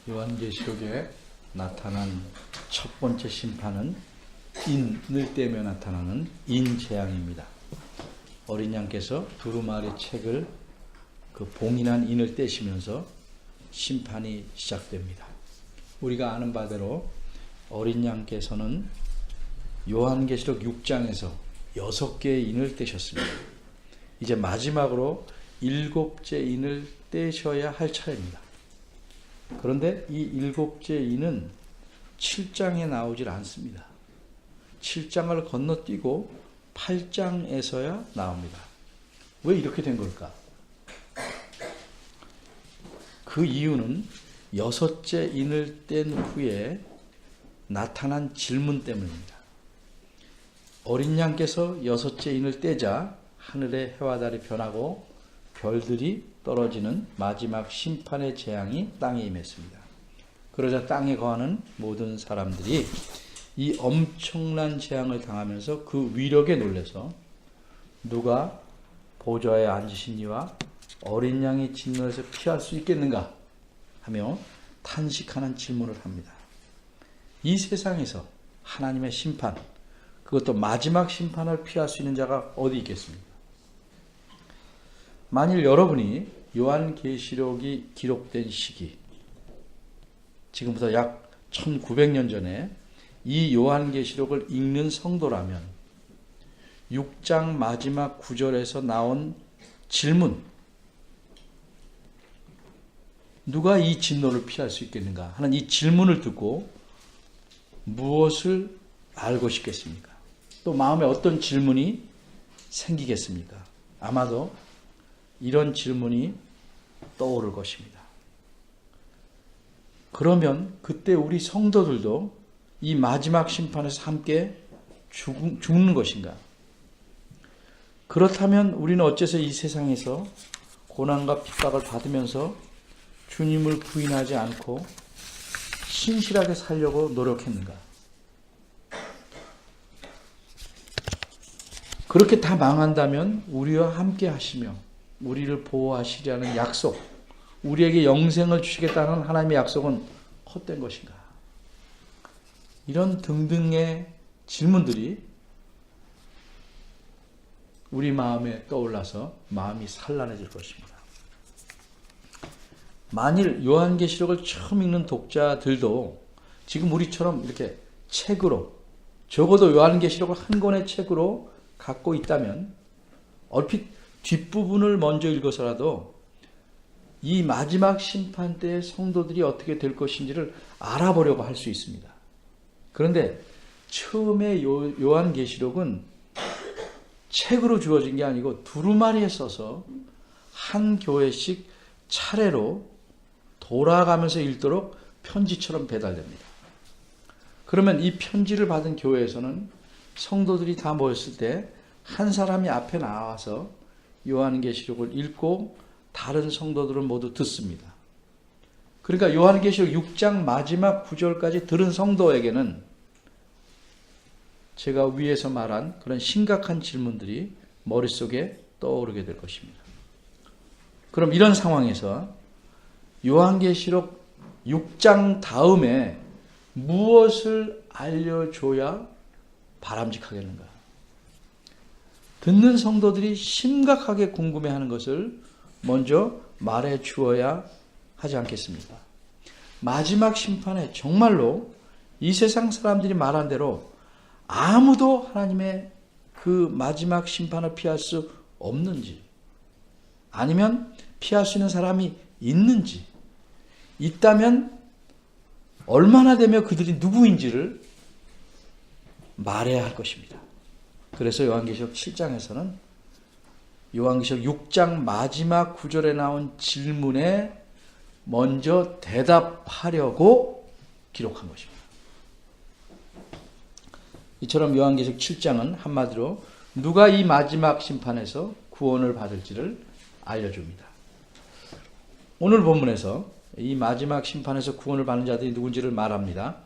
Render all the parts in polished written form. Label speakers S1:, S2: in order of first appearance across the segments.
S1: 요한계시록에 나타난 첫 번째 심판은 인을 떼며 나타나는 인재앙입니다. 어린 양께서 두루마리 책을 그 봉인한 인을 떼시면서 심판이 시작됩니다. 우리가 아는 바대로 어린 양께서는 요한계시록 6장에서 6개의 인을 떼셨습니다. 이제 마지막으로 7째 인을 떼셔야 할 차례입니다. 그런데 이 7째 인은 7장에 나오질 않습니다. 7장을 건너뛰고 8장에서야 나옵니다. 왜 이렇게 된 걸까? 그 이유는 6째 인을 뗀 후에 나타난 질문 때문입니다. 어린 양께서 6째 인을 떼자 하늘의 해와 달이 변하고 별들이 떨어지는 마지막 심판의 재앙이 땅에 임했습니다. 그러자 땅에 거하는 모든 사람들이 이 엄청난 재앙을 당하면서 그 위력에 놀라서 누가 보좌에 앉으신 이와 어린 양의 진노에서 피할 수 있겠는가 하며 탄식하는 질문을 합니다. 이 세상에서 하나님의 심판, 그것도 마지막 심판을 피할 수 있는 자가 어디 있겠습니까? 만일 여러분이 요한계시록이 기록된 시기, 지금부터 약 1900년 전에 이 요한계시록을 읽는 성도라면 6장 마지막 구절에서 나온 질문, 누가 이 진노를 피할 수 있겠는가 하는 이 질문을 듣고 무엇을 알고 싶겠습니까? 또 마음에 어떤 질문이 생기겠습니까? 아마도 이런 질문이 떠오를 것입니다. 그러면 그때 우리 성도들도 이 마지막 심판에서 함께 죽는 것인가? 그렇다면 우리는 어째서 이 세상에서 고난과 핍박을 받으면서 주님을 부인하지 않고 신실하게 살려고 노력했는가? 그렇게 다 망한다면 우리와 함께 하시며 우리를 보호하시리라는 약속, 우리에게 영생을 주시겠다는 하나님의 약속은 헛된 것인가? 이런 등등의 질문들이 우리 마음에 떠올라서 마음이 산란해질 것입니다. 만일 요한계시록을 처음 읽는 독자들도 지금 우리처럼 이렇게 책으로, 적어도 요한계시록을 한 권의 책으로 갖고 있다면 얼핏 뒷부분을 먼저 읽어서라도 이 마지막 심판 때의 성도들이 어떻게 될 것인지를 알아보려고 할 수 있습니다. 그런데 처음에 요한계시록은 책으로 주어진 게 아니고 두루마리에 써서 한 교회씩 차례로 돌아가면서 읽도록 편지처럼 배달됩니다. 그러면 이 편지를 받은 교회에서는 성도들이 다 모였을 때 한 사람이 앞에 나와서 요한계시록을 읽고 다른 성도들은 모두 듣습니다. 그러니까 요한계시록 6장 마지막 구절까지 들은 성도에게는 제가 위에서 말한 그런 심각한 질문들이 머릿속에 떠오르게 될 것입니다. 그럼 이런 상황에서 요한계시록 6장 다음에 무엇을 알려줘야 바람직하겠는가? 듣는 성도들이 심각하게 궁금해하는 것을 먼저 말해 주어야 하지 않겠습니까? 마지막 심판에 정말로 이 세상 사람들이 말한 대로 아무도 하나님의 그 마지막 심판을 피할 수 없는지, 아니면 피할 수 있는 사람이 있는지, 있다면 얼마나 되며 그들이 누구인지를 말해야 할 것입니다. 그래서 요한계시록 7장에서는 요한계시록 6장 마지막 구절에 나온 질문에 먼저 대답하려고 기록한 것입니다. 이처럼 요한계시록 7장은 한마디로 누가 이 마지막 심판에서 구원을 받을지를 알려줍니다. 오늘 본문에서 이 마지막 심판에서 구원을 받는 자들이 누군지를 말합니다.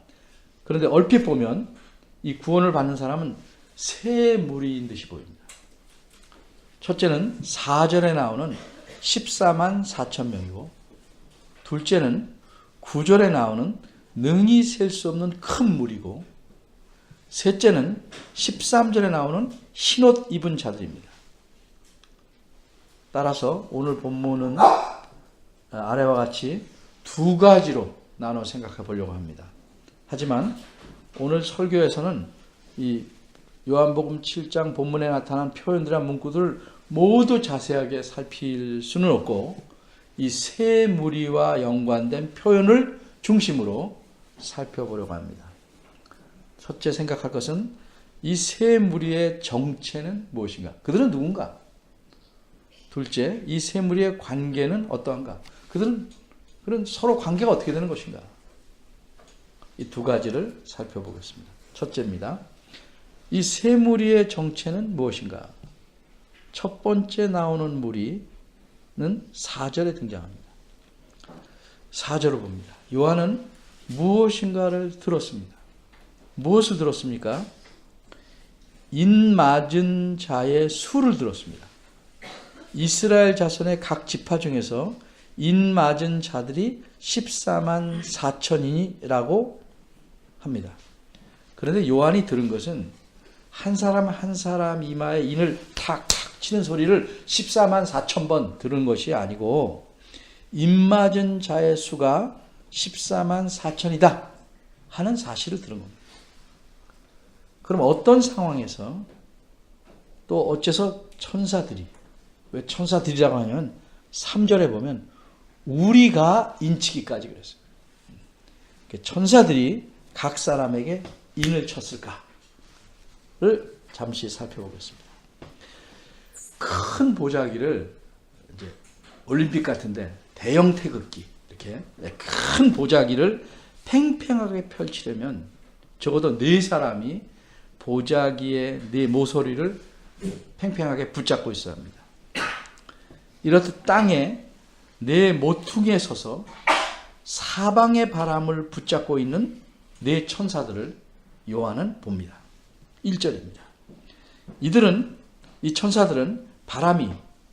S1: 그런데 얼핏 보면 이 구원을 받는 사람은 세 무리인 듯이 보입니다. 첫째는 4절에 나오는 14만 4천 명이고, 둘째는 9절에 나오는 능히 셀 수 없는 큰 무리고, 셋째는 13절에 나오는 흰옷 입은 자들입니다. 따라서 오늘 본문은 아래와 같이 두 가지로 나눠 생각해 보려고 합니다. 하지만 오늘 설교에서는 이 요한복음 7장 본문에 나타난 표현들이나 문구들을 모두 자세하게 살필 수는 없고, 이 세 무리와 연관된 표현을 중심으로 살펴보려고 합니다. 첫째 생각할 것은 이 세 무리의 정체는 무엇인가? 그들은 누군가? 둘째, 이 세 무리의 관계는 어떠한가? 그들은 서로 관계가 어떻게 되는 것인가? 이 두 가지를 살펴보겠습니다. 첫째입니다. 이 세 무리의 정체는 무엇인가? 첫 번째 나오는 무리는 4절에 등장합니다. 4절을 봅니다. 요한은 무엇인가를 들었습니다. 무엇을 들었습니까? 인 맞은 자의 수를 들었습니다. 이스라엘 자손의 각 지파 중에서 인 맞은 자들이 14만 4천이라고 합니다. 그런데 요한이 들은 것은 한 사람 한 사람 이마에 인을 탁탁 치는 소리를 14만 4천 번 들은 것이 아니고, 인 맞은 자의 수가 14만 4천이다 하는 사실을 들은 겁니다. 그럼 어떤 상황에서, 또 어째서 천사들이, 왜 천사들이라고 하면 3절에 보면 우리가 인치기까지 그랬어요. 천사들이 각 사람에게 인을 쳤을까를 잠시 살펴보겠습니다. 큰 보자기를 이제 올림픽 같은데 대형 태극기, 이렇게 큰 보자기를 팽팽하게 펼치려면 적어도 4사람이 보자기의 4 모서리를 팽팽하게 붙잡고 있어야 합니다. 이렇듯 땅에 4 모퉁이에 서서 사방의 바람을 붙잡고 있는 4 천사들을 요한은 봅니다. 1절입니다. 이 천사들은 바람이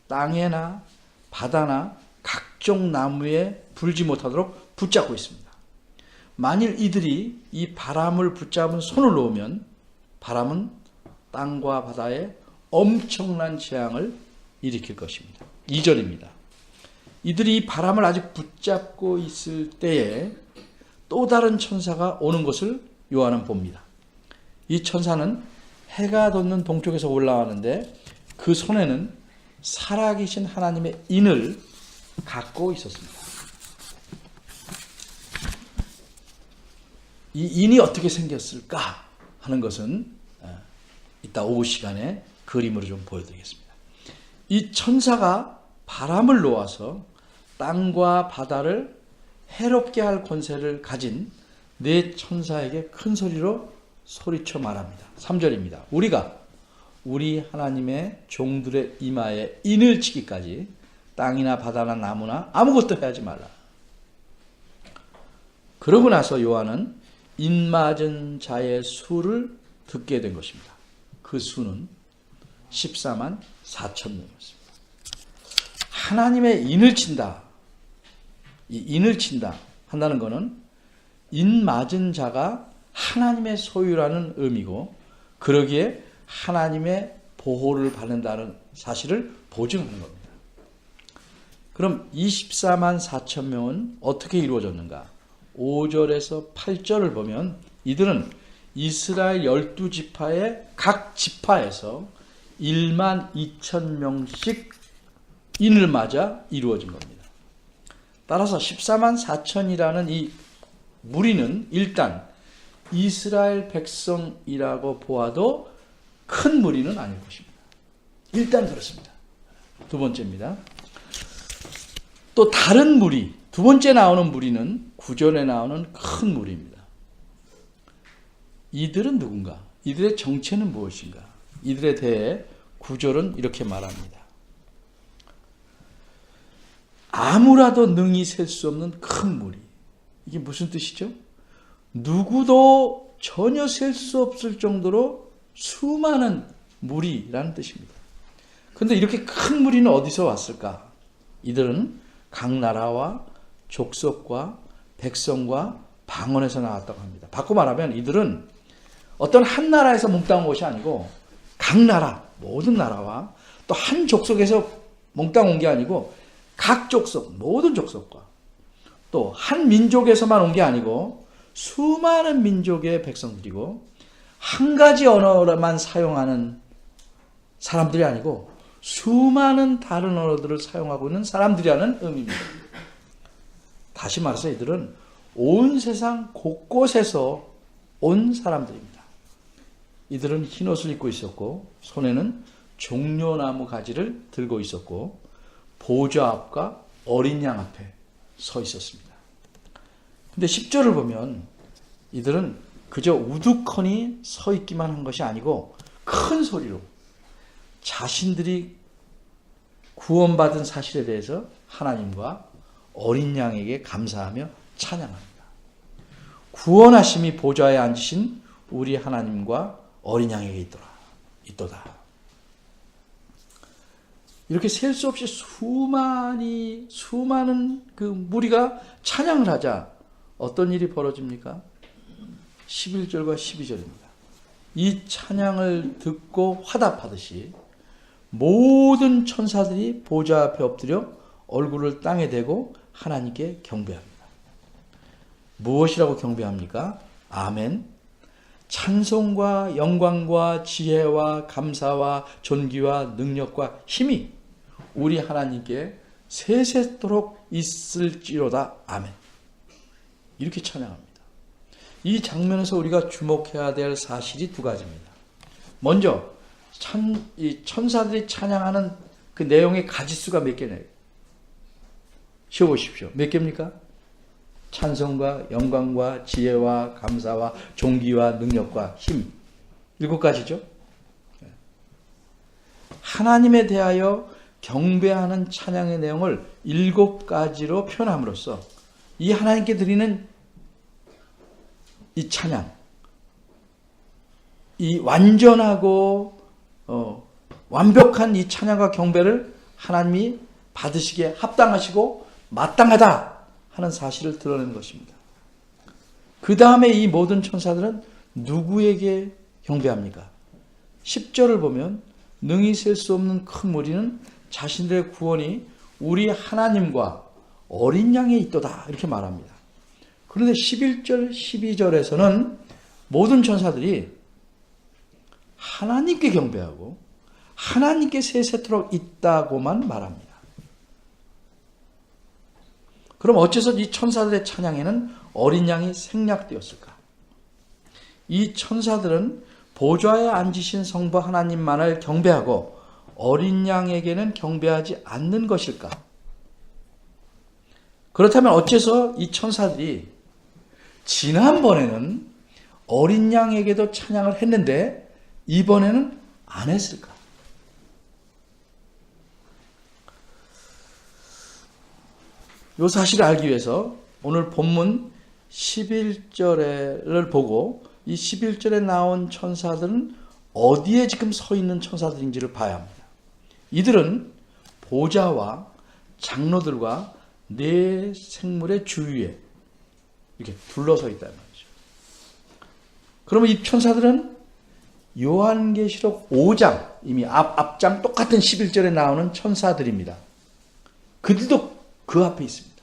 S1: 땅에나 바다나 각종 나무에 불지 못하도록 붙잡고 있습니다. 만일 이들이 이 바람을 붙잡은 손을 놓으면 바람은 땅과 바다에 엄청난 재앙을 일으킬 것입니다. 2절입니다. 이들이 이 바람을 아직 붙잡고 있을 때에 또 다른 천사가 오는 것을 요한은 봅니다. 이 천사는 해가 돋는 동쪽에서 올라왔는데 그 손에는 살아계신 하나님의 인을 갖고 있었습니다. 이 인이 어떻게 생겼을까 하는 것은 이따 오후 시간에 그림으로 좀 보여드리겠습니다. 이 천사가 바람을 놓아서 땅과 바다를 해롭게 할 권세를 가진 4 천사에게 큰 소리로 소리쳐 말합니다. 3절입니다. 우리 하나님의 종들의 이마에 인을 치기까지 땅이나 바다나 나무나 아무것도 하지 말라. 그러고 나서 요한은 인 맞은 자의 수를 듣게 된 것입니다. 그 수는 14만 4천 명이었습니다. 하나님의 인을 친다. 이 인을 친다 한다는 것은 인 맞은 자가 하나님의 소유라는 의미고, 그러기에 하나님의 보호를 받는다는 사실을 보증하는 겁니다. 그럼 24만 4천 명은 어떻게 이루어졌는가? 5절에서 8절을 보면 이들은 이스라엘 12지파의 각 지파에서 1만 2천 명씩 인을 맞아 이루어진 겁니다. 따라서 14만 4천이라는 이 무리는 일단 이스라엘 백성이라고 보아도 큰 무리는 아닐 것입니다. 일단 그렇습니다. 두 번째입니다. 또 다른 무리, 두 번째 나오는 무리는 9절에 나오는 큰 무리입니다. 이들은 누군가? 이들의 정체는 무엇인가? 이들에 대해 9절은 이렇게 말합니다. 아무라도 능히 셀 수 없는 큰 무리. 이게 무슨 뜻이죠? 누구도 전혀 셀 수 없을 정도로 수많은 무리라는 뜻입니다. 그런데 이렇게 큰 무리는 어디서 왔을까? 이들은 각 나라와 족속과 백성과 방언에서 나왔다고 합니다. 바꿔 말하면 이들은 어떤 한 나라에서 몽땅 온 것이 아니고 각 나라, 모든 나라와 또 한 족속에서 몽땅 온 게 아니고 각 족속, 모든 족속과 또 한 민족에서만 온 게 아니고 수많은 민족의 백성들이고 한 가지 언어만 사용하는 사람들이 아니고 수많은 다른 언어들을 사용하고 있는 사람들이라는 의미입니다. 다시 말해서 이들은 온 세상 곳곳에서 온 사람들입니다. 이들은 흰옷을 입고 있었고 손에는 종려나무 가지를 들고 있었고 보좌 앞과 어린 양 앞에 서 있었습니다. 근데 10절을 보면 이들은 그저 우두커니 서 있기만 한 것이 아니고 큰 소리로 자신들이 구원받은 사실에 대해서 하나님과 어린 양에게 감사하며 찬양합니다. 구원하심이 보좌에 앉으신 우리 하나님과 어린 양에게 있도다. 이렇게 셀 수 없이 수많은 그 무리가 찬양을 하자 어떤 일이 벌어집니까? 11절과 12절입니다. 이 찬양을 듣고 화답하듯이 모든 천사들이 보좌 앞에 엎드려 얼굴을 땅에 대고 하나님께 경배합니다. 무엇이라고 경배합니까? 아멘. 찬송과 영광과 지혜와 감사와 존귀와 능력과 힘이 우리 하나님께 세세토록 있을지로다. 아멘. 이렇게 찬양합니다. 이 장면에서 우리가 주목해야 될 사실이 두 가지입니다. 먼저 이 천사들이 찬양하는 그 내용의 가지수가 몇 개네요. 쉬어보십시오. 몇 개입니까? 찬송과 영광과 지혜와 감사와 존귀와 능력과 힘. 7가지죠. 하나님에 대하여 경배하는 찬양의 내용을 7가지로 표현함으로써 이 하나님께 드리는 이 찬양, 이 완전하고 완벽한 이 찬양과 경배를 하나님이 받으시기에 합당하시고 마땅하다 하는 사실을 드러내는 것입니다. 그 다음에 이 모든 천사들은 누구에게 경배합니까? 10절을 보면 능히 셀 수 없는 큰 무리는 자신들의 구원이 우리 하나님과 어린 양에 있도다 이렇게 말합니다. 그런데 11절, 12절에서는 모든 천사들이 하나님께 경배하고 하나님께 세세토록 있다고만 말합니다. 그럼 어째서 이 천사들의 찬양에는 어린 양이 생략되었을까? 이 천사들은 보좌에 앉으신 성부 하나님만을 경배하고 어린 양에게는 경배하지 않는 것일까? 그렇다면 어째서 이 천사들이 지난번에는 어린 양에게도 찬양을 했는데 이번에는 안 했을까? 이 사실을 알기 위해서 오늘 본문 11절을 보고 이 11절에 나온 천사들은 어디에 지금 서 있는 천사들인지를 봐야 합니다. 이들은 보좌와 장로들과 네 생물의 주위에 이렇게 둘러서 있다는 거죠. 그러면 이 천사들은 요한계시록 5장, 이미 앞장 똑같은 11절에 나오는 천사들입니다. 그들도 그 앞에 있습니다.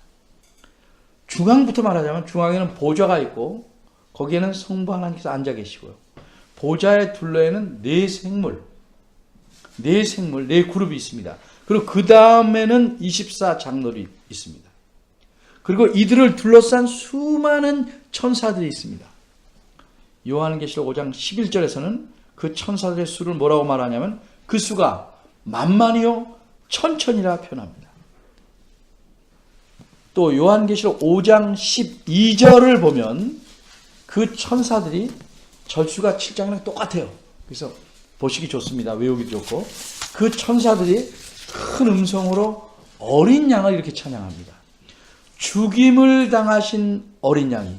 S1: 중앙부터 말하자면 중앙에는 보좌가 있고 거기에는 성부 하나님께서 앉아 계시고요. 보좌의 둘러에는 네 생물, 네 그룹이 있습니다. 그리고 그 다음에는 24장로들이 있습니다. 그리고 이들을 둘러싼 수많은 천사들이 있습니다. 요한계시록 5장 11절에서는 그 천사들의 수를 뭐라고 말하냐면 그 수가 만만이요 천천이라 표현합니다. 또 요한계시록 5장 12절을 보면 그 천사들이 절수가 7장이랑 똑같아요. 그래서 보시기 좋습니다. 외우기도 좋고 그 천사들이 큰 음성으로 어린 양을 이렇게 찬양합니다. 죽임을 당하신 어린 양이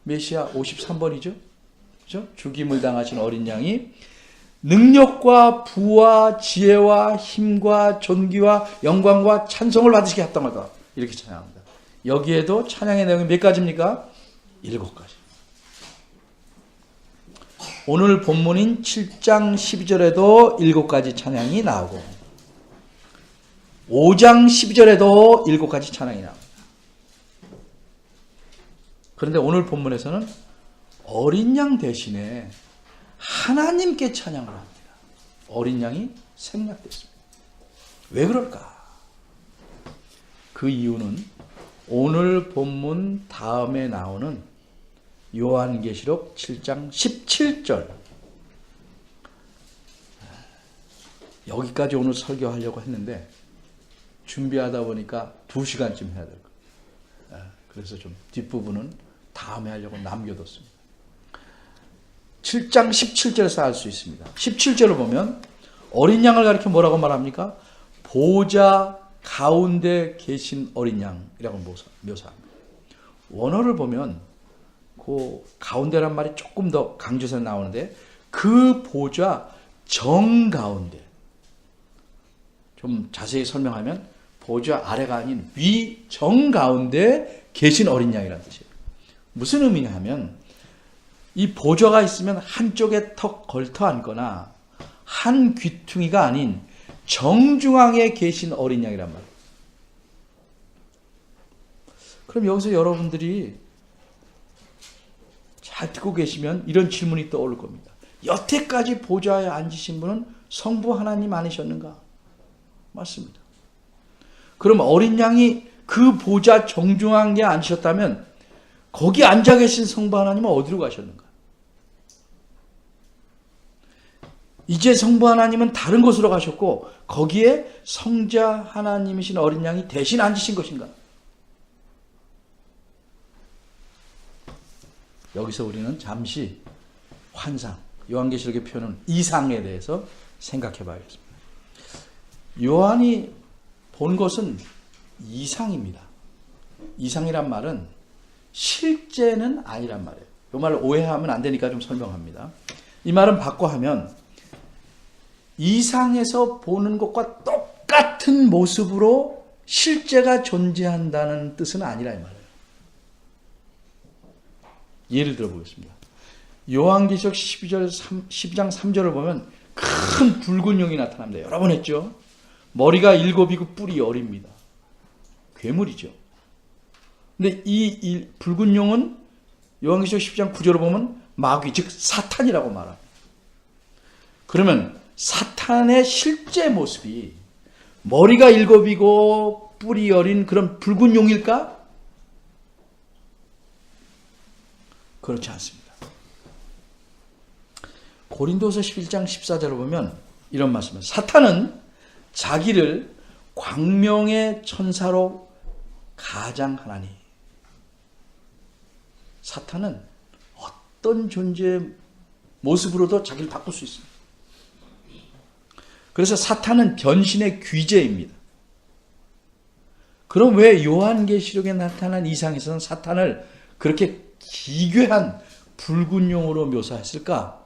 S1: 메시아 53번이죠. 그렇죠? 죽임을 당하신 어린 양이 능력과 부와 지혜와 힘과 존귀와 영광과 찬송을 받으시게 했던 거다. 이렇게 찬양합니다. 여기에도 찬양의 내용이 몇 가지입니까? 7가지. 오늘 본문인 7장 12절에도 7가지 찬양이 나오고 5장 12절에도 7가지 찬양이 나옵니다. 그런데 오늘 본문에서는 어린 양 대신에 하나님께 찬양을 합니다. 어린 양이 생략됐습니다. 왜 그럴까? 그 이유는 오늘 본문 다음에 나오는 요한계시록 7장 17절, 여기까지 오늘 설교하려고 했는데 준비하다 보니까 2시간쯤 해야 될 거예요. 그래서 좀 뒷부분은 다음에 하려고 남겨뒀습니다. 7장 17절에서 알 수 있습니다. 17절을 보면 어린 양을 가리켜 뭐라고 말합니까? 보좌 가운데 계신 어린 양이라고 묘사합니다. 원어를 보면 그 가운데란 말이 조금 더 강조해서 나오는데 그 보좌 정가운데, 좀 자세히 설명하면 보좌 아래가 아닌 위 정가운데 계신 어린 양이라는 뜻이에요. 무슨 의미냐 하면 이 보좌가 있으면 한쪽에 턱 걸터 앉거나 한 귀퉁이가 아닌 정중앙에 계신 어린 양이란 말이에요. 그럼 여기서 여러분들이 잘 듣고 계시면 이런 질문이 떠오를 겁니다. 여태까지 보좌에 앉으신 분은 성부 하나님 아니셨는가? 맞습니다. 그럼 어린 양이 그 보좌 정중앙에 앉으셨다면 거기 앉아 계신 성부 하나님은 어디로 가셨는가? 이제 성부 하나님은 다른 곳으로 가셨고 거기에 성자 하나님이신 어린 양이 대신 앉으신 것인가? 여기서 우리는 잠시 환상, 요한계시록의 표현은 이상에 대해서 생각해 봐야겠습니다. 요한이 본 것은 이상입니다. 이상이란 말은 실제는 아니란 말이에요. 이 말을 오해하면 안 되니까 좀 설명합니다. 이 말은 바꿔 하면 이상에서 보는 것과 똑같은 모습으로 실제가 존재한다는 뜻은 아니라 이 말이에요. 예를 들어 보겠습니다. 요한계시록 12장 3절을 보면 큰 붉은 용이 나타납니다. 여러 번 했죠. 머리가 7이고 뿔이 10입니다. 괴물이죠. 근데 이 붉은 용은 요한계시록 12장 9절을 보면 마귀, 즉 사탄이라고 말합니다. 그러면 사탄의 실제 모습이 머리가 7이고 뿔이 10인 그런 붉은 용일까? 그렇지 않습니다. 고린도서 11장 14절을 보면 이런 말씀을, 사탄은 자기를 광명의 천사로 가장하나니. 사탄은 어떤 존재의 모습으로도 자기를 바꿀 수 있습니다. 그래서 사탄은 변신의 귀재입니다. 그럼 왜 요한계시록에 나타난 이상에서는 사탄을 그렇게 기괴한 붉은 용으로 묘사했을까?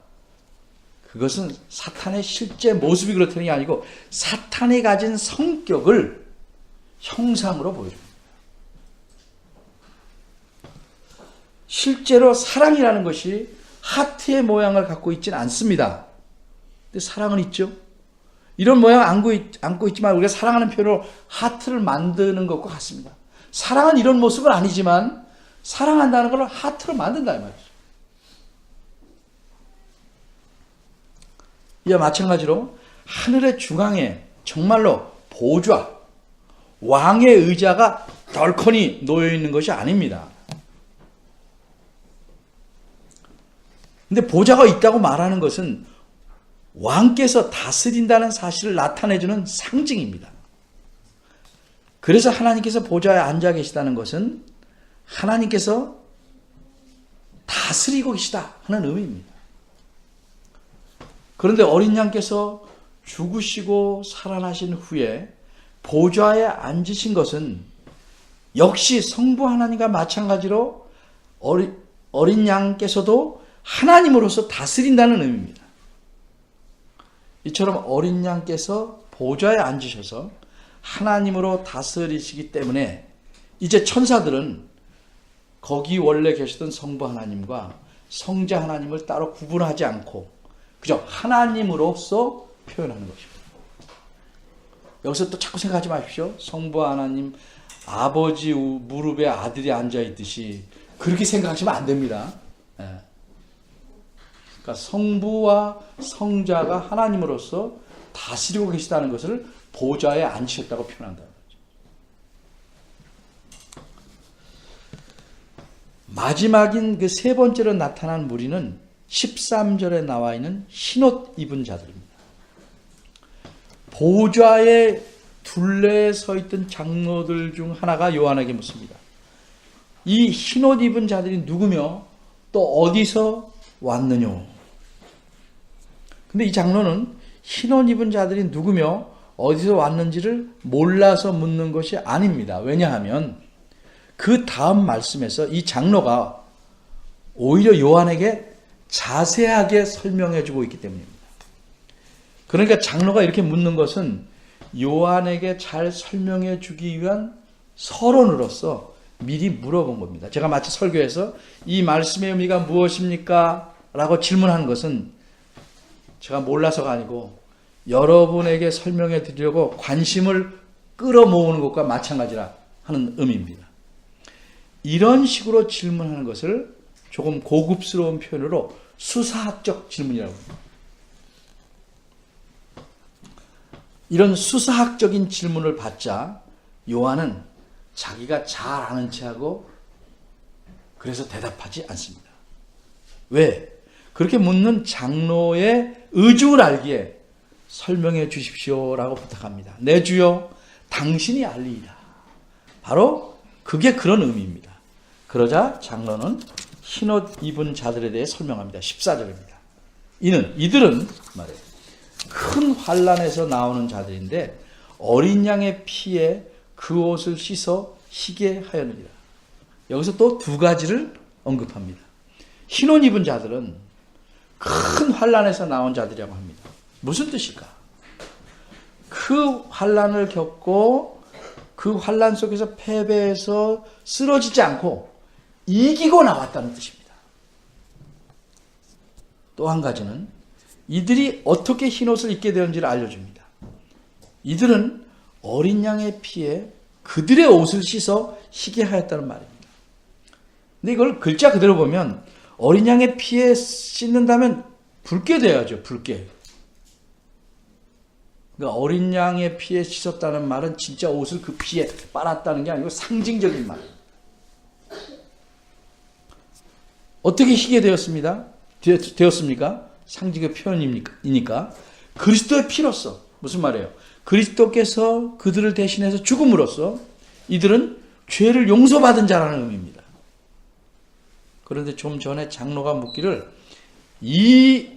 S1: 그것은 사탄의 실제 모습이 그렇다는 게 아니고 사탄이 가진 성격을 형상으로 보여줍니다. 실제로 사랑이라는 것이 하트의 모양을 갖고 있지는 않습니다. 근데 사랑은 있죠. 이런 모양 안고 있지만 우리가 사랑하는 표현으로 하트를 만드는 것과 같습니다. 사랑은 이런 모습은 아니지만 사랑한다는 걸 하트로 만든다 이 말이죠. 이와 마찬가지로 하늘의 중앙에 정말로 보좌, 왕의 의자가 덜커니 놓여 있는 것이 아닙니다. 근데 보좌가 있다고 말하는 것은 왕께서 다스린다는 사실을 나타내주는 상징입니다. 그래서 하나님께서 보좌에 앉아 계시다는 것은 하나님께서 다스리고 계시다 하는 의미입니다. 그런데 어린 양께서 죽으시고 살아나신 후에 보좌에 앉으신 것은 역시 성부 하나님과 마찬가지로 어린 양께서도 하나님으로서 다스린다는 의미입니다. 이처럼 어린 양께서 보좌에 앉으셔서 하나님으로 다스리시기 때문에 이제 천사들은 거기 원래 계시던 성부 하나님과 성자 하나님을 따로 구분하지 않고 그저 하나님으로서 표현하는 것입니다. 여기서 또 자꾸 생각하지 마십시오. 성부 하나님 아버지 무릎에 아들이 앉아있듯이 그렇게 생각하시면 안 됩니다. 그러니까 성부와 성자가 하나님으로서 다스리고 계시다는 것을 보좌에 앉으셨다고 표현한다. 마지막인 그 세 번째로 나타난 무리는 13절에 나와 있는 흰옷 입은 자들입니다. 보좌에 둘레에 서 있던 장로들 중 하나가 요한에게 묻습니다. 이 흰옷 입은 자들이 누구며 또 어디서 왔느뇨? 근데 이 장로는 흰옷 입은 자들이 누구며 어디서 왔는지를 몰라서 묻는 것이 아닙니다. 왜냐하면 그 다음 말씀에서 이 장로가 오히려 요한에게 자세하게 설명해 주고 있기 때문입니다. 그러니까 장로가 이렇게 묻는 것은 요한에게 잘 설명해 주기 위한 서론으로서 미리 물어본 겁니다. 제가 마치 설교에서 이 말씀의 의미가 무엇입니까? 라고 질문한 것은 제가 몰라서가 아니고 여러분에게 설명해 드리려고 관심을 끌어모으는 것과 마찬가지라 하는 의미입니다. 이런 식으로 질문하는 것을 조금 고급스러운 표현으로 수사학적 질문이라고 합니다. 이런 수사학적인 질문을 받자 요한은 자기가 잘 아는 체하고 그래서 대답하지 않습니다. 왜? 그렇게 묻는 장로의 의중을 알기에 설명해 주십시오라고 부탁합니다. 내 주여 당신이 알리이다. 바로 그게 그런 의미입니다. 그러자 장로는 흰옷 입은 자들에 대해 설명합니다. 14절입니다. 이들은 말해요. 큰 환란에서 나오는 자들인데 어린 양의 피에 그 옷을 씻어 희게 하였느니라. 여기서 또 두 가지를 언급합니다. 흰옷 입은 자들은 큰 환란에서 나온 자들이라고 합니다. 무슨 뜻일까? 그 환란을 겪고 그 환란 속에서 패배해서 쓰러지지 않고 이기고 나왔다는 뜻입니다. 또 한 가지는 이들이 어떻게 흰옷을 입게 되었는지를 알려줍니다. 이들은 어린 양의 피에 그들의 옷을 씻어 희게 하였다는 말입니다. 근데 이걸 글자 그대로 보면 어린 양의 피에 씻는다면 붉게 돼야죠. 붉게. 그러니까 어린 양의 피에 씻었다는 말은 진짜 옷을 그 피에 빨았다는 게 아니고 상징적인 말입니다. 어떻게 희게 되었습니까? 상징의 표현이니까 그리스도의 피로써. 무슨 말이에요? 그리스도께서 그들을 대신해서 죽음으로써 이들은 죄를 용서받은 자라는 의미입니다. 그런데 좀 전에 장로가 묻기를 이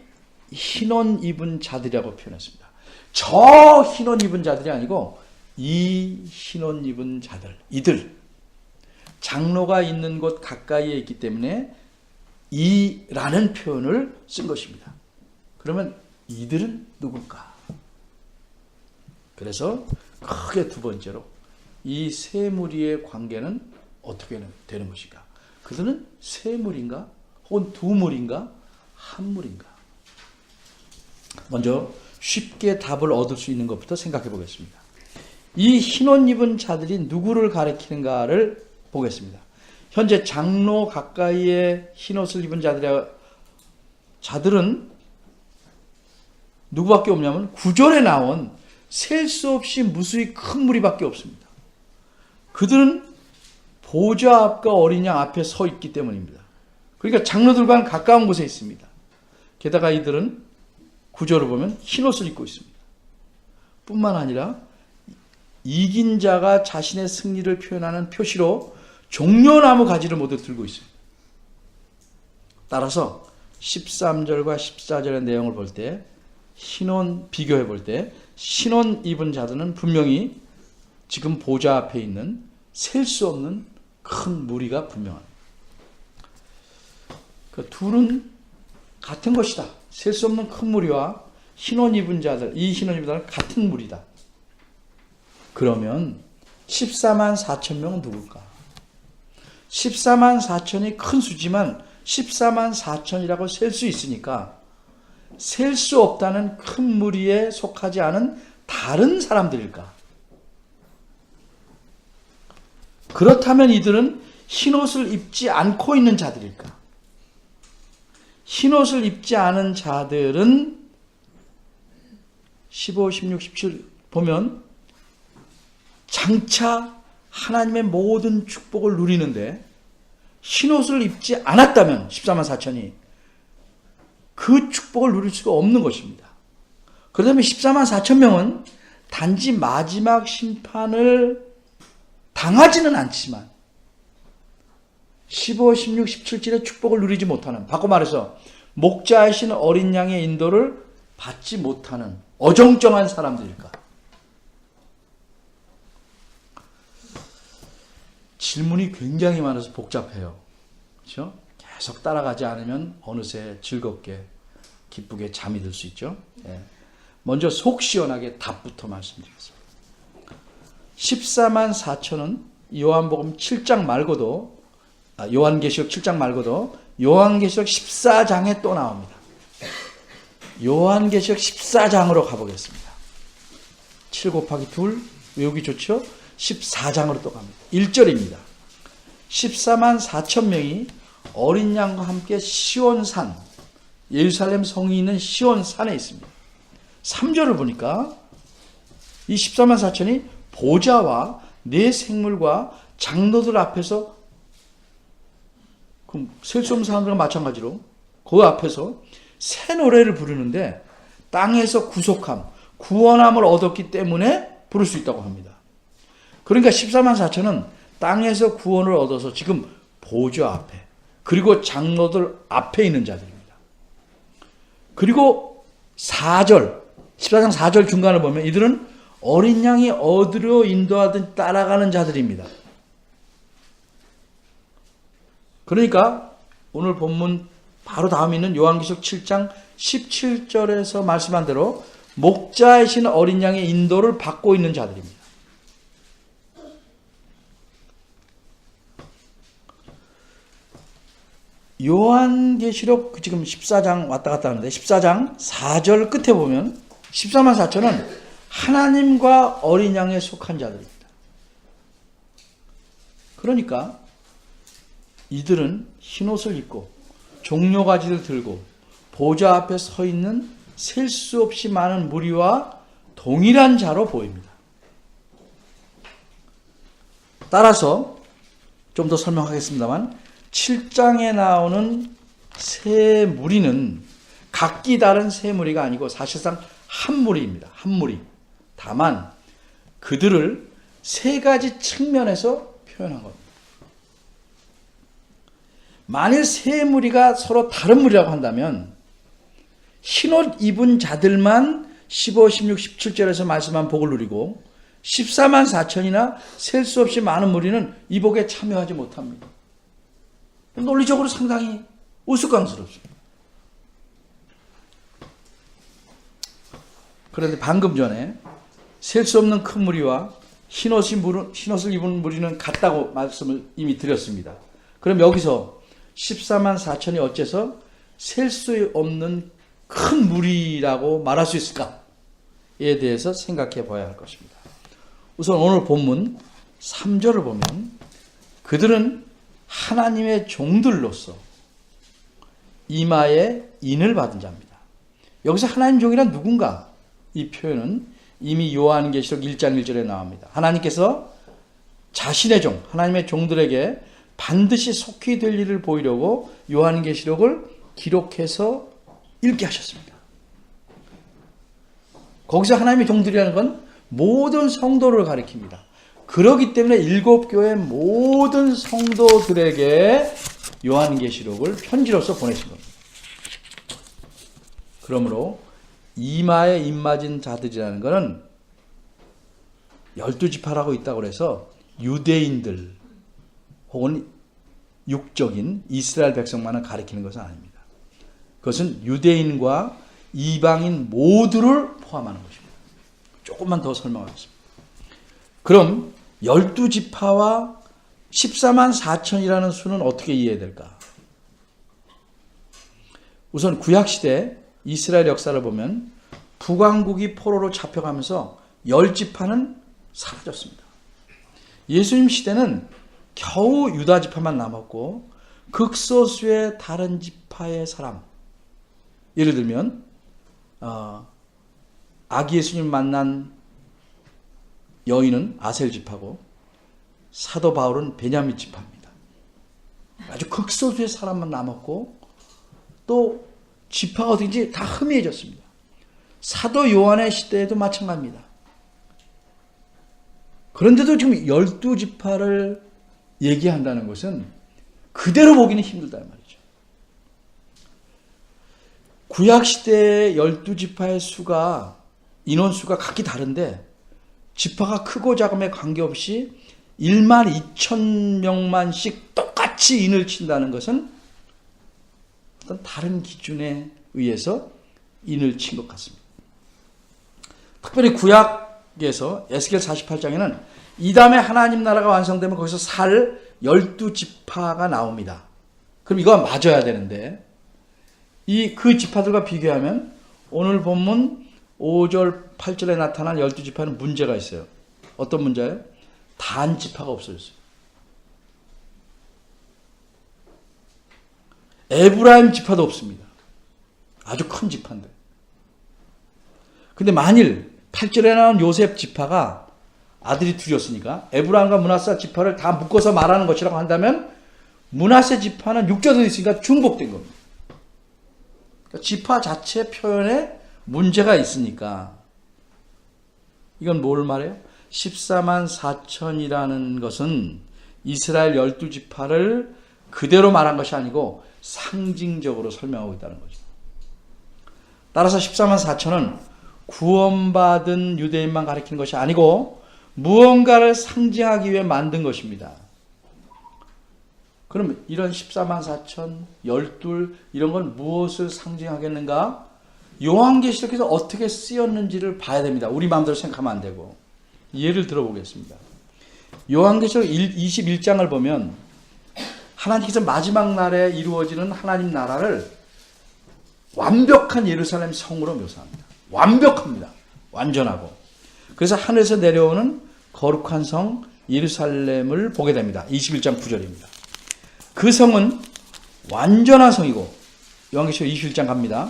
S1: 흰옷 입은 자들이라고 표현했습니다. 저 흰옷 입은 자들이 아니고 이 흰옷 입은 자들, 이들. 장로가 있는 곳 가까이에 있기 때문에 이라는 표현을 쓴 것입니다. 그러면 이들은 누굴까? 그래서 크게 두 번째로 이 세 무리의 관계는 어떻게 되는 것인가? 그들은 세 무리인가? 혹은 두 무리인가? 한 무리인가? 먼저 쉽게 답을 얻을 수 있는 것부터 생각해 보겠습니다. 이 흰옷 입은 자들이 누구를 가리키는가를 보겠습니다. 현재 장로 가까이에 흰옷을 입은 자들은 누구밖에 없냐면 9절에 나온 셀 수 없이 무수히 큰 무리밖에 없습니다. 그들은 보좌 앞과 어린 양 앞에 서 있기 때문입니다. 그러니까 장로들과는 가까운 곳에 있습니다. 게다가 이들은 9절을 보면 흰옷을 입고 있습니다. 뿐만 아니라 이긴 자가 자신의 승리를 표현하는 표시로 종려나무 가지를 모두 들고 있습니다. 따라서 13절과 14절의 내용을 볼 때 비교해 볼 때 흰옷 입은 자들은 분명히 지금 보좌 앞에 있는 셀 수 없는 큰 무리가 분명합니다. 그 둘은 같은 것이다. 셀 수 없는 큰 무리와 흰옷 입은 자들, 이 흰옷 입은 자들은 같은 무리다. 그러면 14만 4천 명은 누굴까? 14만 4천이 큰 수지만 14만 4천이라고 셀 수 있으니까 셀 수 없다는 큰 무리에 속하지 않은 다른 사람들일까? 그렇다면 이들은 흰옷을 입지 않고 있는 자들일까? 흰옷을 입지 않은 자들은 15, 16, 17 보면 장차 하나님의 모든 축복을 누리는데 흰옷을 입지 않았다면 14만 4천이 그 축복을 누릴 수가 없는 것입니다. 그렇다면 14만 4천 명은 단지 마지막 심판을 당하지는 않지만 15, 16, 17절의 축복을 누리지 못하는, 바꿔 말해서 목자이신 어린 양의 인도를 받지 못하는 어정쩡한 사람들일까? 질문이 굉장히 많아서 복잡해요. 그렇죠? 계속 따라가지 않으면 어느새 즐겁게 기쁘게 잠이 들 수 있죠. 네. 먼저 속 시원하게 답부터 말씀드리겠습니다. 14만 4천은 요한복음 7장 말고도 요한계시록 7장 말고도 요한계시록 14장에 또 나옵니다. 요한계시록 14장으로 가보겠습니다. 7 곱하기 2 외우기 좋죠? 14장으로 또 갑니다. 1절입니다. 14만 4천 명이 어린 양과 함께 시온산, 예루살렘 성이 있는 시온산에 있습니다. 3절을 보니까 이 14만 4천이 보좌와 네 생물과 장로들 앞에서, 셀 수 없는 사람들과 마찬가지로 그 앞에서 새 노래를 부르는데 땅에서 구속함, 구원함을 얻었기 때문에 부를 수 있다고 합니다. 그러니까 14만 4천은 땅에서 구원을 얻어서 지금 보좌 앞에, 그리고 장로들 앞에 있는 자들입니다. 그리고 4절, 14장 4절 중간을 보면 이들은 어린 양이 어디로 인도하든 따라가는 자들입니다. 그러니까 오늘 본문 바로 다음에 있는 요한계시록 7장 17절에서 말씀한 대로 목자이신 어린 양의 인도를 받고 있는 자들입니다. 요한계시록 지금 14장 왔다 갔다 하는데 14장 4절 끝에 보면 14만 4천은 하나님과 어린 양에 속한 자들입니다. 그러니까 이들은 흰옷을 입고 종려가지를 들고 보좌 앞에 서 있는 셀 수 없이 많은 무리와 동일한 자로 보입니다. 따라서 좀 더 설명하겠습니다만 7장에 나오는 세 무리는 각기 다른 세 무리가 아니고 사실상 한 무리입니다. 한 무리. 다만 그들을 세 가지 측면에서 표현한 겁니다. 만일 세 무리가 서로 다른 무리라고 한다면 흰옷 입은 자들만 15, 16, 17절에서 말씀한 복을 누리고 14만 4천이나 셀 수 없이 많은 무리는 이 복에 참여하지 못합니다. 논리적으로 상당히 우스꽝스럽습니다. 그런데 방금 전에 셀 수 없는 큰 무리와 흰옷을 입은 무리는 같다고 말씀을 이미 드렸습니다. 그럼 여기서 14만 4천이 어째서 셀 수 없는 큰 무리라고 말할 수 있을까에 대해서 생각해 봐야 할 것입니다. 우선 오늘 본문 3절을 보면 그들은 하나님의 종들로서 이마에 인을 받은 자입니다. 여기서 하나님 종이란 누군가? 이 표현은 이미 요한계시록 1장 1절에 나옵니다. 하나님께서 자신의 종, 하나님의 종들에게 반드시 속히 될 일을 보이려고 요한계시록을 기록해서 읽게 하셨습니다. 거기서 하나님의 종들이라는 건 모든 성도를 가리킵니다. 그렇기 때문에 7교회 모든 성도들에게 요한계시록을 편지로서 보내신 겁니다. 그러므로 이마에 인 맞은 자들이라는 것은 12지파라고 있다고 해서 유대인들 혹은 육적인 이스라엘 백성만을 가리키는 것은 아닙니다. 그것은 유대인과 이방인 모두를 포함하는 것입니다. 조금만 더 설명하겠습니다. 그럼 12지파와 14만 4천이라는 수는 어떻게 이해될까? 우선 구약시대 이스라엘 역사를 보면 북왕국이 포로로 잡혀가면서 10지파는 사라졌습니다. 예수님 시대는 겨우 유다 지파만 남았고 극소수의 다른 지파의 사람, 예를 들면 아기 예수님 만난 여인은 아셀 지파고 사도 바울은 베냐민 지파입니다. 아주 극소수의 사람만 남았고 또 지파가 어딘지 다 희미해졌습니다. 사도 요한의 시대에도 마찬가지입니다. 그런데도 지금 12지파를 얘기한다는 것은 그대로 보기는 힘들다는 말이죠. 구약시대의 12지파의 수가, 인원수가 각기 다른데 지파가 크고 작음에 관계없이 1만 2천 명만씩 똑같이 인을 친다는 것은 어떤 다른 기준에 의해서 인을 친 것 같습니다. 특별히 구약에서 에스겔 48장에는 이 다음에 하나님 나라가 완성되면 거기서 살 12지파가 나옵니다. 그럼 이거 맞아야 되는데 그 지파들과 비교하면 오늘 본문 5절 8절에 나타난 12지파는 문제가 있어요. 어떤 문제예요? 단 지파가 없어졌어요. 에브라임 지파도 없습니다. 아주 큰 지파인데. 근데 만일 8절에 나온 요셉 지파가 아들이 둘이었으니까 에브라임과 므낫세 지파를 다 묶어서 말하는 것이라고 한다면 므낫세 지파는 육조도 있으니까 중복된 겁니다. 그러니까 지파 자체 표현에 문제가 있으니까 이건 뭘 말해요? 14만 4천이라는 것은 이스라엘 12지파를 그대로 말한 것이 아니고 상징적으로 설명하고 있다는 거죠. 따라서 14만 4천은 구원받은 유대인만 가리키는 것이 아니고 무언가를 상징하기 위해 만든 것입니다. 그럼 이런 14만 4천, 12 이런 건 무엇을 상징하겠는가? 요한계시록에서 어떻게 쓰였는지를 봐야 됩니다. 우리 마음대로 생각하면 안 되고. 예를 들어보겠습니다. 요한계시록 21장을 보면 하나님께서 마지막 날에 이루어지는 하나님 나라를 완벽한 예루살렘 성으로 묘사합니다. 완벽합니다. 완전하고. 그래서 하늘에서 내려오는 거룩한 성 예루살렘을 보게 됩니다. 21장 9절입니다. 그 성은 완전한 성이고 요한계시록 21장 갑니다.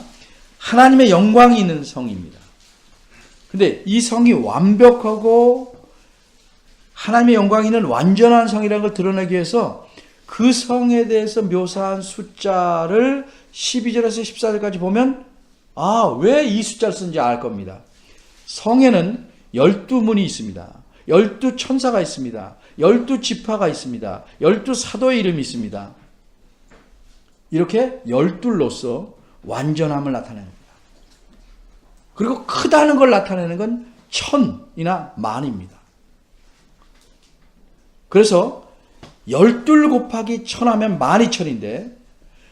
S1: 하나님의 영광이 있는 성입니다. 근데 이 성이 완벽하고 하나님의 영광이 있는 완전한 성이라는 걸 드러내기 위해서 그 성에 대해서 묘사한 숫자를 12절에서 14절까지 보면 왜 이 숫자를 쓴지 알 겁니다. 성에는 12문이 있습니다. 12천사가 있습니다. 12지파가 있습니다. 12사도의 이름이 있습니다. 이렇게 12로서 완전함을 나타냅니다. 그리고 크다는 걸 나타내는 건 천이나 만입니다. 그래서 12 곱하기 천하면 12,000인데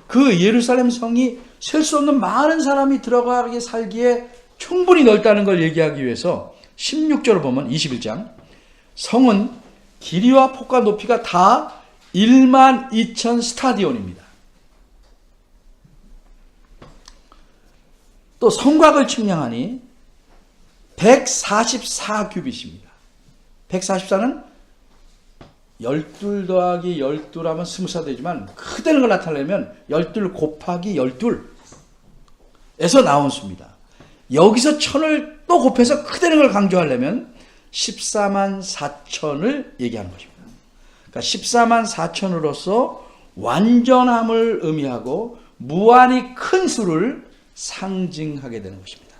S1: 그 예루살렘 성이 셀 수 없는 많은 사람이 들어가게 살기에 충분히 넓다는 걸 얘기하기 위해서 16절을 보면 21장 성은 길이와 폭과 높이가 다 1만 2천 스타디온입니다. 또 성곽을 측량하니 144규빗입니다. 144는 12 더하기 12라면 20사 되지만 크다는 걸 나타내려면 12 곱하기 12에서 나온 수입니다. 여기서 1000을 또 곱해서 크다는 걸 강조하려면 14만 4천을 얘기하는 것입니다. 그러니까 14만 4천으로서 완전함을 의미하고 무한히 큰 수를 상징하게 되는 것입니다.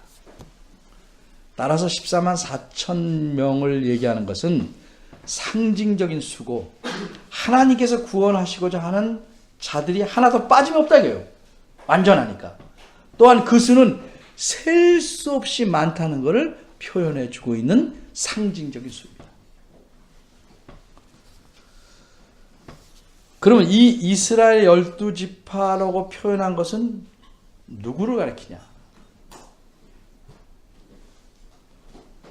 S1: 따라서 14만 4천 명을 얘기하는 것은 상징적인 수고 하나님께서 구원하시고자 하는 자들이 하나도 빠짐없다 이거예요. 완전하니까. 또한 그 수는 셀 수 없이 많다는 것을 표현해 주고 있는 상징적인 수입니다. 그러면 이 이스라엘 12지파라고 표현한 것은 누구를 가리키냐?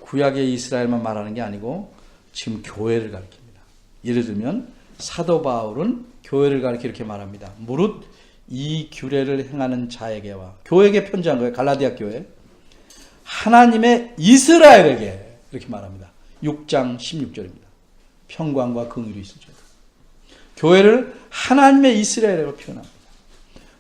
S1: 구약의 이스라엘만 말하는 게 아니고 지금 교회를 가리킵니다. 예를 들면 사도 바울은 교회를 가리켜 이렇게 말합니다. 무릇 이 규례를 행하는 자에게와, 교회에게 편지한 거예요. 갈라디아 교회. 하나님의 이스라엘에게 이렇게 말합니다. 6장 16절입니다. 평강과 긍휼이 있을지어다. 교회를 하나님의 이스라엘이라고 표현합니다.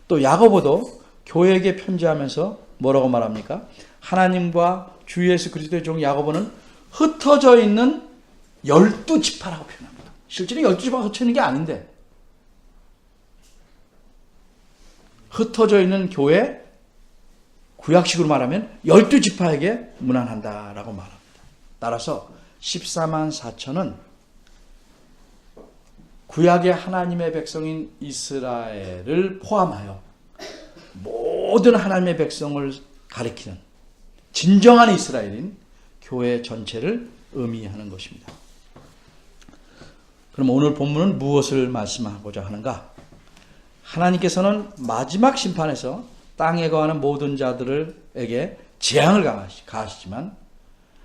S1: 또 야고보도 교회에게 편지하면서 뭐라고 말합니까? 하나님과 주 예수 그리스도의 종 야고보는 흩어져 있는 12지파라고 표현합니다. 실제로 12지파가 흩어져 있는 게 아닌데, 흩어져 있는 교회, 구약식으로 말하면 12지파에게 문안한다라고 말합니다. 따라서 14만 4천은 구약의 하나님의 백성인 이스라엘을 포함하여 모든 하나님의 백성을 가리키는 진정한 이스라엘인 교회 전체를 의미하는 것입니다. 그럼 오늘 본문은 무엇을 말씀하고자 하는가? 하나님께서는 마지막 심판에서 땅에 거하는 모든 자들에게 재앙을 가하시지만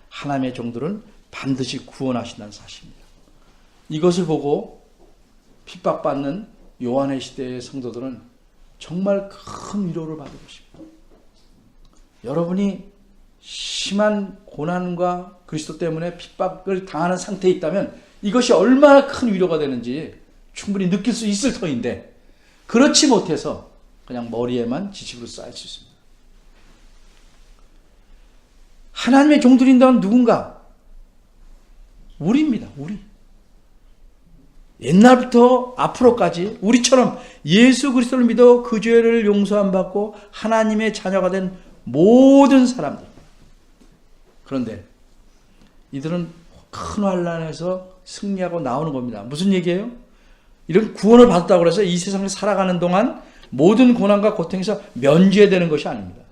S1: 하나님의 종들은 반드시 구원하신다는 사실입니다. 이것을 보고 핍박받는 요한의 시대의 성도들은 정말 큰 위로를 받을 것입니다. 여러분이 심한 고난과 그리스도 때문에 핍박을 당하는 상태에 있다면 이것이 얼마나 큰 위로가 되는지 충분히 느낄 수 있을 터인데, 그렇지 못해서 그냥 머리에만 지식으로 쌓일 수 있습니다. 하나님의 종들인다면 누군가? 우리입니다. 우리. 옛날부터 앞으로까지 우리처럼 예수 그리스도를 믿어 그 죄를 용서함 받고 하나님의 자녀가 된 모든 사람들. 그런데 이들은 큰 환난에서 승리하고 나오는 겁니다. 무슨 얘기예요? 이런 구원을 받았다고 해서 이 세상을 살아가는 동안 모든 고난과 고통에서 면제되는 것이 아닙니다.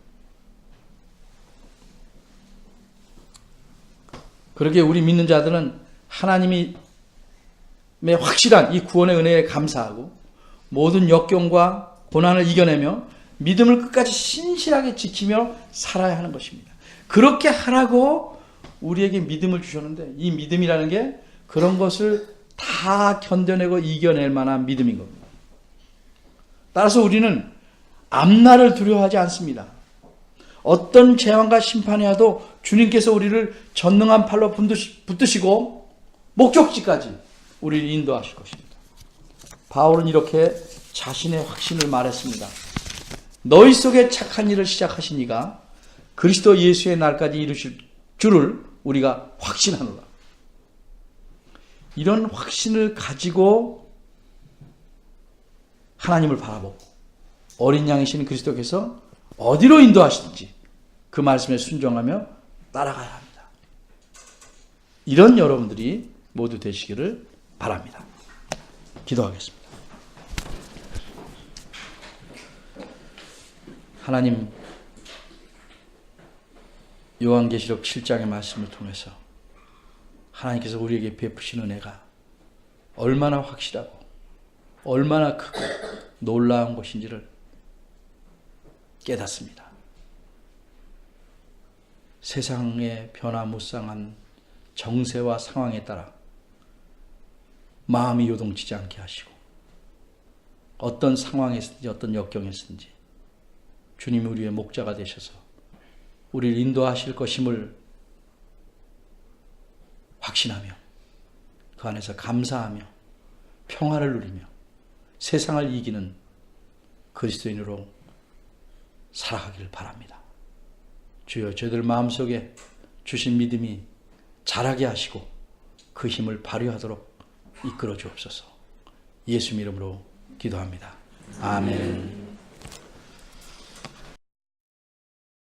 S1: 그러기에 우리 믿는 자들은 하나님의 확실한 이 구원의 은혜에 감사하고 모든 역경과 고난을 이겨내며 믿음을 끝까지 신실하게 지키며 살아야 하는 것입니다. 그렇게 하라고 우리에게 믿음을 주셨는데, 이 믿음이라는 게 그런 것을 다 견뎌내고 이겨낼 만한 믿음인 겁니다. 따라서 우리는 앞날을 두려워하지 않습니다. 어떤 재앙과 심판이 와도 주님께서 우리를 전능한 팔로 붙드시고 목적지까지 우리를 인도하실 것입니다. 바울은 이렇게 자신의 확신을 말했습니다. 너희 속에 착한 일을 시작하신 이가 그리스도 예수의 날까지 이루실 줄을 우리가 확신하노라. 이런 확신을 가지고 하나님을 바라보고 어린 양이신 그리스도께서 어디로 인도하시든지 그 말씀에 순종하며 따라가야 합니다. 이런 여러분들이 모두 되시기를 바랍니다. 기도하겠습니다. 하나님, 요한계시록 7장의 말씀을 통해서 하나님께서 우리에게 베푸신 은혜가 얼마나 확실하고 얼마나 크고 놀라운 것인지를 깨닫습니다. 세상의 변화무쌍한 정세와 상황에 따라 마음이 요동치지 않게 하시고 어떤 상황에서든지 어떤 역경에서든지 주님이 우리의 목자가 되셔서 우리를 인도하실 것임을 확신하며 그 안에서 감사하며 평화를 누리며 세상을 이기는 그리스도인으로 살아가기를 바랍니다. 주여, 저희들 마음속에 주신 믿음이 자라게 하시고 그 힘을 발휘하도록 이끌어 주옵소서. 예수 이름으로 기도합니다. 아멘.